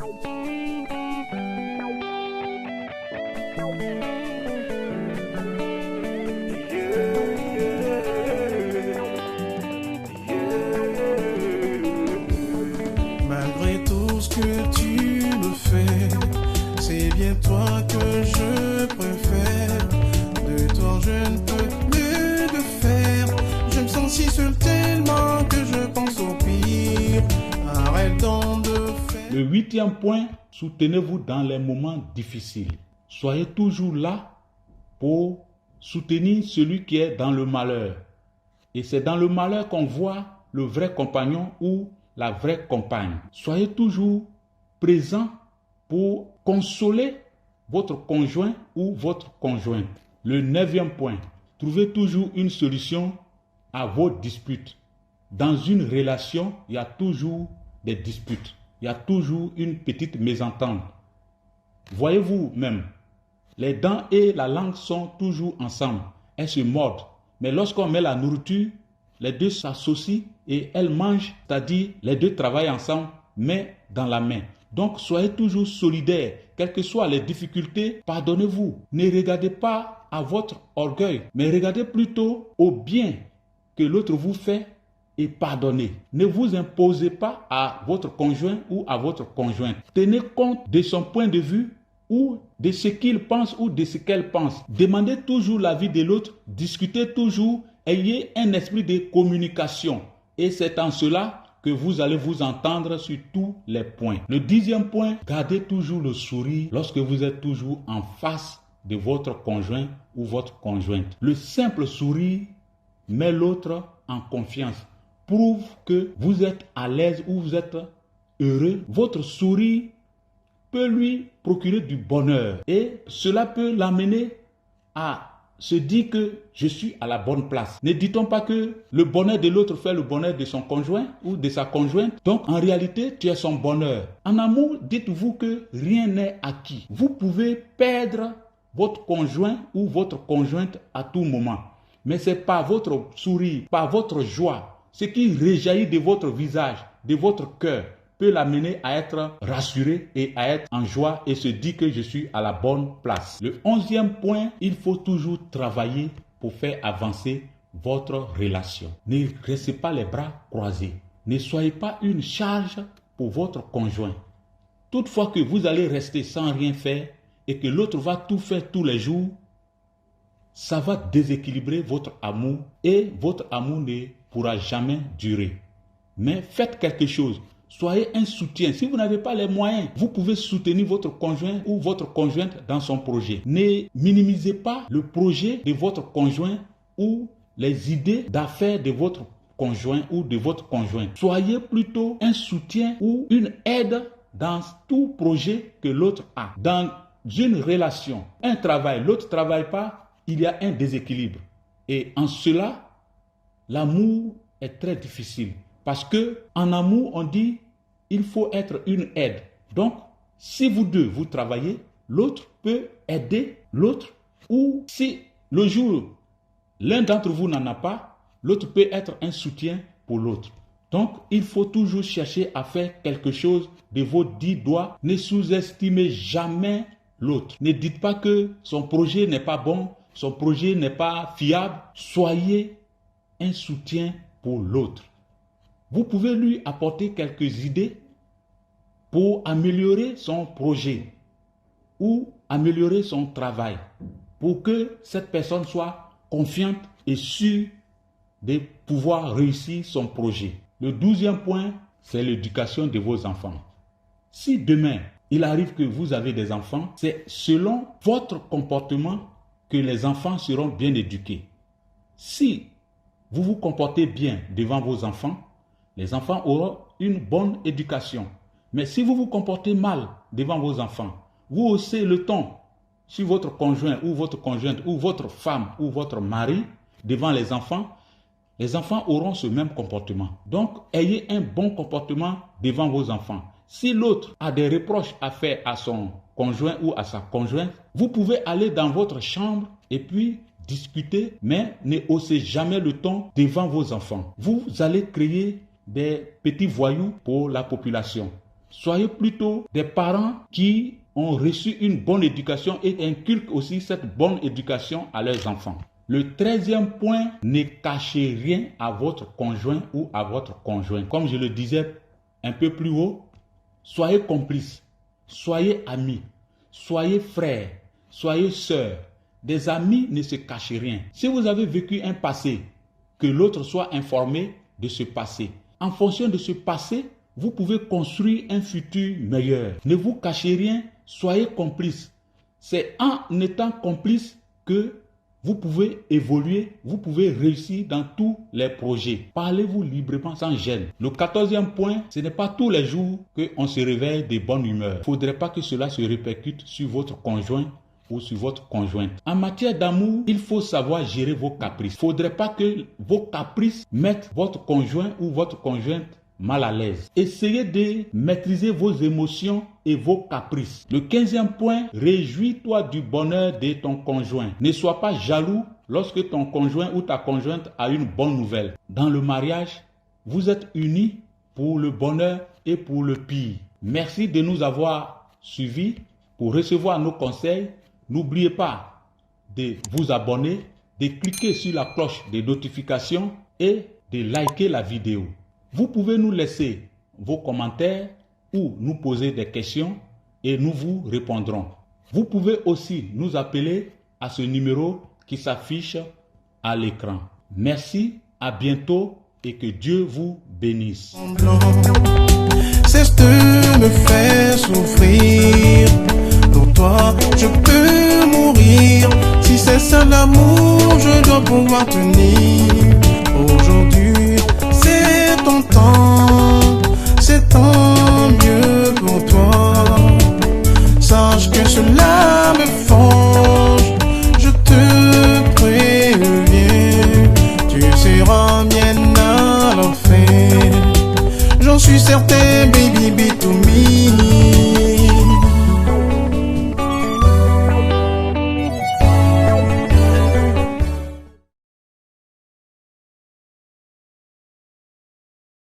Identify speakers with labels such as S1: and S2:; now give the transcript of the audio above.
S1: Malgré tout ce que tu me fais, c'est bien toi que je préfère. De toi je ne peux plus le faire. Je me sens si seul tellement que je pense au pire. Arrête donc de faire.
S2: Le 8e point, soutenez-vous dans les moments difficiles. Soyez toujours là pour soutenir celui qui est dans le malheur. Et c'est dans le malheur qu'on voit le vrai compagnon ou la vraie compagne. Soyez toujours présent pour consoler votre conjoint ou votre conjointe. Le 9e point, trouvez toujours une solution à vos disputes. Dans une relation, il y a toujours des disputes. Il y a toujours une petite mésentente. Voyez-vous même, les dents et la langue sont toujours ensemble. Elles se mordent. Mais lorsqu'on met la nourriture, les deux s'associent et elles mangent, c'est-à-dire les deux travaillent ensemble, main dans la main. Donc soyez toujours solidaires, quelles que soient les difficultés, pardonnez-vous. Ne regardez pas à votre orgueil, mais regardez plutôt au bien que l'autre vous fait et pardonnez. Ne vous imposez pas à votre conjoint ou à votre conjointe. Tenez compte de son point de vue ou de ce qu'il pense ou de ce qu'elle pense. Demandez toujours l'avis de l'autre, discutez toujours, ayez un esprit de communication. Et c'est en cela que vous allez vous entendre sur tous les points. Le 10e point, gardez toujours le sourire lorsque vous êtes toujours en face de votre conjoint ou votre conjointe. Le simple sourire met l'autre en confiance, prouve que vous êtes à l'aise ou vous êtes heureux. Votre sourire peut lui procurer du bonheur et cela peut l'amener à se dire que je suis à la bonne place. Ne dit-on pas que le bonheur de l'autre fait le bonheur de son conjoint ou de sa conjointe? Donc en réalité, tu es son bonheur. En amour, dites-vous que rien n'est acquis. Vous pouvez perdre votre conjoint ou votre conjointe à tout moment. Mais c'est par votre sourire, par votre joie, ce qui rejaillit de votre visage, de votre cœur, peut l'amener à être rassuré et à être en joie et se dire que je suis à la bonne place. Le 11e point, il faut toujours travailler pour faire avancer votre relation. Ne restez pas les bras croisés. Ne soyez pas une charge pour votre conjoint. Toutefois que vous allez rester sans rien faire et que l'autre va tout faire tous les jours, ça va déséquilibrer votre amour et votre amour ne pourra jamais durer. Mais faites quelque chose. Soyez un soutien. Si vous n'avez pas les moyens, vous pouvez soutenir votre conjoint ou votre conjointe dans son projet. Ne minimisez pas le projet de votre conjoint ou les idées d'affaires de votre conjoint ou de votre conjointe. Soyez plutôt un soutien ou une aide dans tout projet que l'autre a. Dans une relation, un travail, l'autre ne travaille pas, il y a un déséquilibre. Et en cela, l'amour est très difficile. Parce que en amour, on dit il faut être une aide. Donc, si vous deux, vous travaillez, l'autre peut aider l'autre. Ou si le jour, l'un d'entre vous n'en a pas, l'autre peut être un soutien pour l'autre. Donc, il faut toujours chercher à faire quelque chose de vos 10 doigts. Ne sous-estimez jamais l'autre. Ne dites pas que son projet n'est pas bon, son projet n'est pas fiable. Soyez un soutien pour l'autre. Vous pouvez lui apporter quelques idées pour améliorer son projet ou améliorer son travail pour que cette personne soit confiante et sûre de pouvoir réussir son projet. Le 12e point, c'est l'éducation de vos enfants. Si demain, il arrive que vous avez des enfants, c'est selon votre comportement que les enfants seront bien éduqués. Si vous vous comportez bien devant vos enfants, les enfants auront une bonne éducation. Mais si vous vous comportez mal devant vos enfants, vous haussez le ton sur votre conjoint ou votre conjointe ou votre femme ou votre mari devant les enfants auront ce même comportement. Donc, ayez un bon comportement devant vos enfants. Si l'autre a des reproches à faire à son conjoint ou à sa conjointe, vous pouvez aller dans votre chambre et puis discuter, mais ne haussez jamais le ton devant vos enfants. Vous allez créer des petits voyous pour la population. Soyez plutôt des parents qui ont reçu une bonne éducation et inculquent aussi cette bonne éducation à leurs enfants. Le 13e point, ne cachez rien à votre conjoint ou à votre conjointe. Comme je le disais un peu plus haut, soyez complices, soyez amis, soyez frères, soyez sœurs. Des amis ne se cachent rien. Si vous avez vécu un passé, que l'autre soit informé de ce passé. En fonction de ce passé, vous pouvez construire un futur meilleur. Ne vous cachez rien, soyez complices. C'est en étant complices que vous pouvez évoluer, vous pouvez réussir dans tous les projets. Parlez-vous librement sans gêne. Le 14e point, ce n'est pas tous les jours qu'on se réveille de bonne humeur. Il ne faudrait pas que cela se répercute sur votre conjoint ou sur votre conjointe. En matière d'amour, il faut savoir gérer vos caprices. Il ne faudrait pas que vos caprices mettent votre conjoint ou votre conjointe mal à l'aise. Essayez de maîtriser vos émotions et vos caprices. Le 15e point, réjouis-toi du bonheur de ton conjoint. Ne sois pas jaloux lorsque ton conjoint ou ta conjointe a une bonne nouvelle. Dans le mariage, vous êtes unis pour le bonheur et pour le pire. Merci de nous avoir suivis. Pour recevoir nos conseils, n'oubliez pas de vous abonner, de cliquer sur la cloche de notification et de liker la vidéo. Vous pouvez nous laisser vos commentaires ou nous poser des questions et nous vous répondrons. Vous pouvez aussi nous appeler à ce numéro qui s'affiche à l'écran. Merci, à bientôt et que Dieu vous bénisse.
S1: Cesse de me faire souffrir. Pour toi, je peux mourir. Si c'est ça l'amour, je dois pouvoir tenir. Aujourd'hui, c'est ton temps, c'est tant mieux pour toi. Sache que cela me forge, je te préviens. Tu seras mienne à la fin. J'en suis certain, baby, be to me.